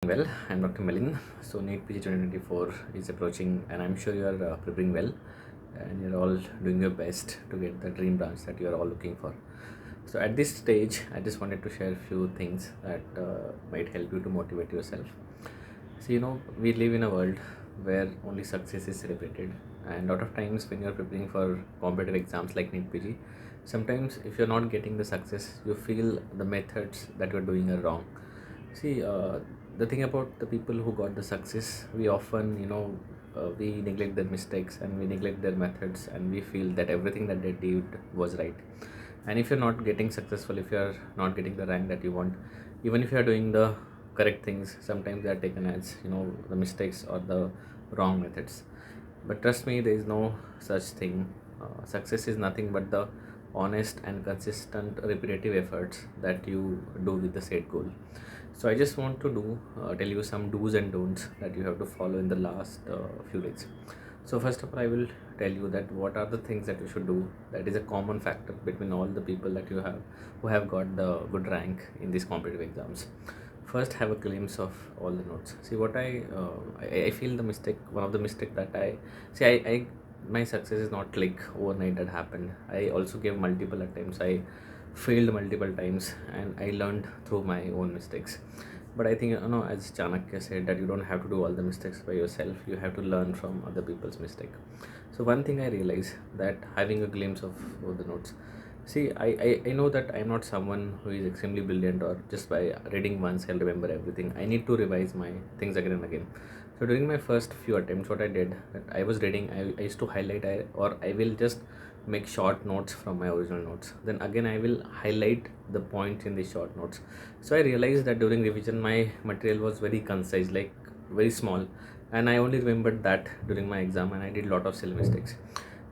Well, I'm Dr. Milind. So, NEETPG 2024 is approaching, and I'm sure you are preparing well and you're all doing your best to get the dream branch that you are all looking for. So, at this stage, I just wanted to share a few things that might help you to motivate yourself. So, we live in a world where only success is celebrated, and a lot of times when you're preparing for competitive exams like NEETPG, sometimes if you're not getting the success, you feel the methods that you're doing are wrong. See, the thing about the people who got the success, we often, we neglect their mistakes and we neglect their methods and we feel that everything that they did was right. And if you're not getting successful, if you're not getting the rank that you want, even if you're doing the correct things, sometimes they are taken as, the mistakes or the wrong methods. But trust me, there is no such thing. Success is nothing but the honest and consistent repetitive efforts that you do with the said goal. So I just want to tell you some do's and don'ts that you have to follow in the last few days. So first of all, I will tell you that what are the things that you should do. That is a common factor between all the people that you have who have got the good rank in these competitive exams. First, have a glimpse of all the notes. See what I feel the mistake. One of the mistake that I see. I my success is not like overnight that happened. I also gave multiple attempts. I failed multiple times and I learned through my own mistakes. But I think, as Chanakya said, that you don't have to do all the mistakes by yourself, you have to learn from other people's mistake. So one thing I realized, that having a glimpse of all the notes. See, I know that I'm not someone who is extremely brilliant or just by reading once I'll remember everything. I need to revise my things again and again. So during my first few attempts, what I did, that I was reading, I used to highlight, or I will just make short notes from my original notes. Then again, I will highlight the points in the short notes. So I realized that during revision, my material was very concise, like very small, and I only remembered that during my exam, and I did a lot of silly mistakes.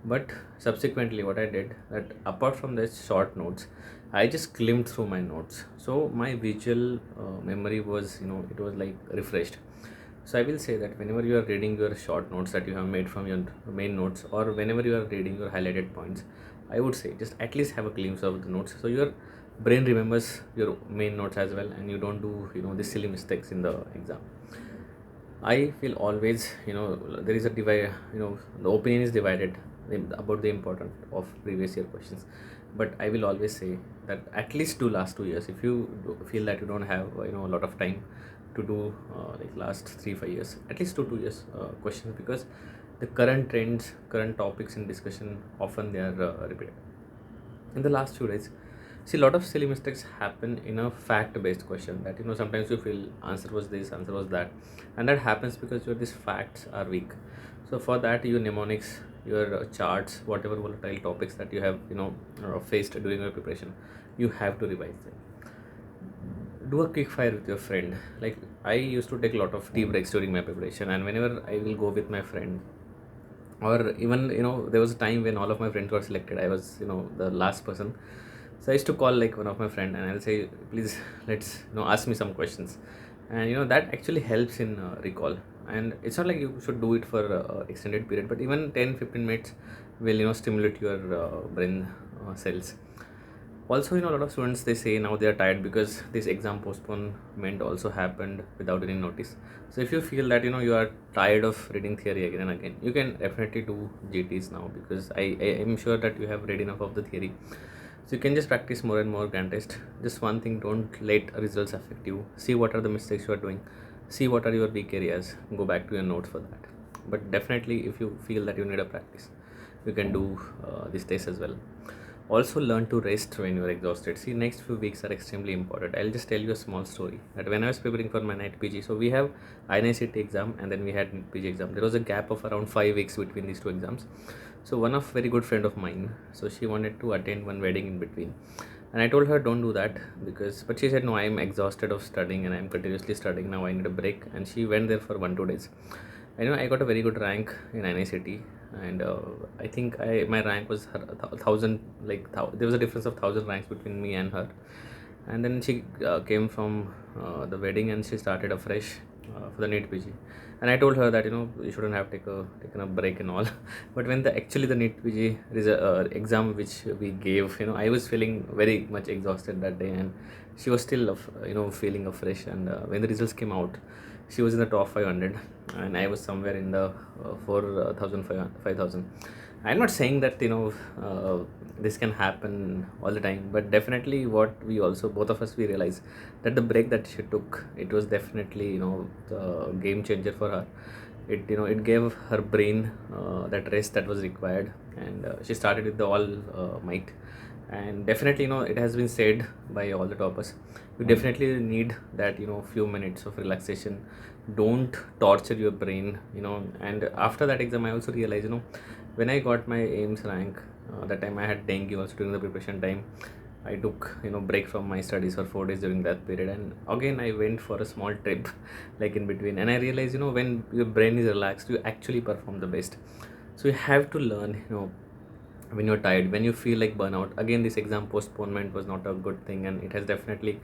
But subsequently, what I did, that apart from the short notes, I just glimpsed through my notes. So my visual memory was, it was like refreshed. So I will say that whenever you are reading your short notes that you have made from your main notes, or whenever you are reading your highlighted points, I would say just at least have a glimpse of the notes, so your brain remembers your main notes as well, and you don't do, the silly mistakes in the exam. I feel always, there is a divide, the opinion is divided about the importance of previous year questions. But I will always say that at least do last 2 years. If you feel that you don't have, a lot of time to do like last 3 5 years, at least 2 years questions, because the current trends, current topics in discussion, often they are repeated in the last few days. See, a lot of silly mistakes happen in a fact based question, that sometimes you feel answer was this, answer was that, and that happens because your these facts are weak. So for that, your mnemonics, your charts, whatever volatile topics that you have faced during your preparation, you have to revise them. Do a quick fire with your friend. Like, I used to take a lot of tea breaks during my preparation, and whenever I will go with my friend, or even, there was a time when all of my friends got selected, I was, the last person. So I used to call like one of my friend, and I'll say, please, let's, ask me some questions. And that actually helps in recall. And it's not like you should do it for extended period, but even 10 15 minutes will, stimulate your brain cells. Also, a lot of students, they say now they are tired because this exam postponement also happened without any notice. So if you feel that, you are tired of reading theory again and again, you can definitely do GTs now, because I am sure that you have read enough of the theory. So you can just practice more and more grand test. Just one thing, don't let results affect you. See what are the mistakes you are doing, see what are your weak areas, go back to your notes for that. But definitely, if you feel that you need a practice, you can do this test as well. Also, learn to rest when you are exhausted. See, next few weeks are extremely important. I'll just tell you a small story, that when I was preparing for my night PG, so we have INICT exam and then we had PG exam. There was a gap of around 5 weeks between these two exams. So one of very good friend of mine, so she wanted to attend one wedding in between, and I told her don't do that, because, but she said no, I'm exhausted of studying and I'm continuously studying, now I need a break. And she went there for 1 2 days. I got a very good rank in NICT, and I think my rank was her, thousand, like there was a difference of 1,000 ranks between me and her. And then she came from the wedding and she started afresh for the NEET PG. And I told her that you shouldn't have taken a break and all. But when the NEET PG exam which we gave, I was feeling very much exhausted that day, and she was still feeling afresh. And when the results came out, she was in the top 500 and I was somewhere in the 4,000 5,000. I'm not saying that this can happen all the time, but definitely what we also, both of us, we realize that the break that she took, it was definitely the game changer for her. It gave her brain that rest that was required, and she started with the all might. And definitely it has been said by all the toppers, you definitely need that few minutes of relaxation. Don't torture your brain. And after that exam I also realized, when I got my aims rank, that time I had dengue also during the preparation time. I took break from my studies for 4 days during that period, and again I went for a small trip like in between. And I realized when your brain is relaxed, you actually perform the best. So you have to learn, when you're tired, when you feel like burnout. Again, this exam postponement was not a good thing, and it has definitely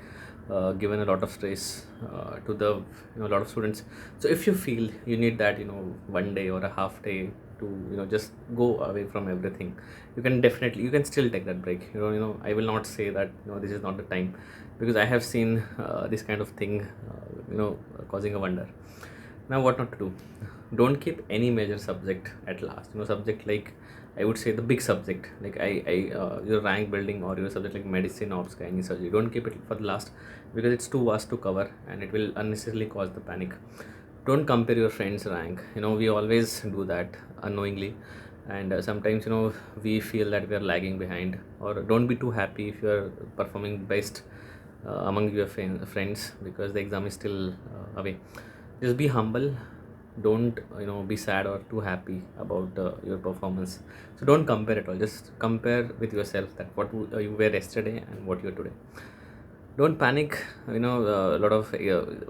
given a lot of stress to the a lot of students. So if you feel you need that 1 day or a half day to just go away from everything, you can still take that break. I will not say that this is not the time, because I have seen this kind of thing causing a wonder. Now what not to do? Don't keep any major subject at last. Subject like, I would say, the big subject like your rank building, or your subject like medicine or gynae surgery, don't keep it for the last, because it's too vast to cover and it will unnecessarily cause the panic. Don't compare your friends rank. We always do that unknowingly, and sometimes we feel that we are lagging behind. Or don't be too happy if you are performing best among your friends, because the exam is still away. Just be humble. Don't be sad or too happy about your performance. So don't compare at all. Just compare with yourself, that what you were yesterday and what you're today. Don't panic. A lot of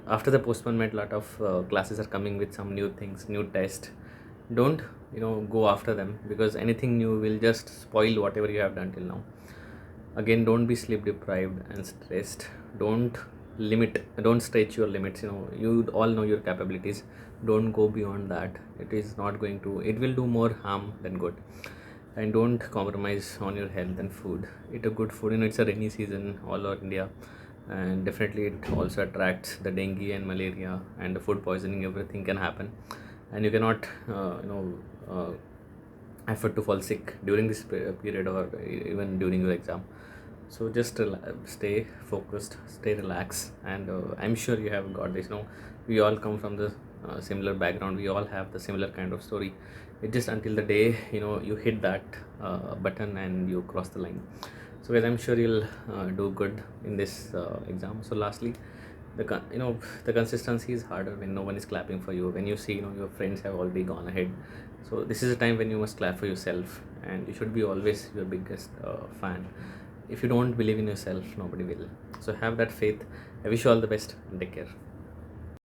after the postponement, lot of classes are coming with some new things, new test. Don't go after them, because anything new will just spoil whatever you have done till now. Again, don't be sleep deprived and stressed. Don't stretch your limits. You all know your capabilities. Don't go beyond that. It will do more harm than good. And don't compromise on your health and food. Eat a good food. It's a rainy season all over India, and definitely it also attracts the dengue and malaria and the food poisoning. Everything can happen, and you cannot afford to fall sick during this period, or even during your exam. So just stay focused, stay relaxed, and I'm sure you have got this. We all come from the similar background, we all have the similar kind of story. It just until the day you hit that button and you cross the line. So guys, I'm sure you'll do good in this exam. So lastly, the consistency is harder when no one is clapping for you, when you see your friends have already gone ahead. So this is a time when you must clap for yourself, and you should be always your biggest fan. If you don't believe in yourself, nobody will. So have that faith. I wish you all the best and take care.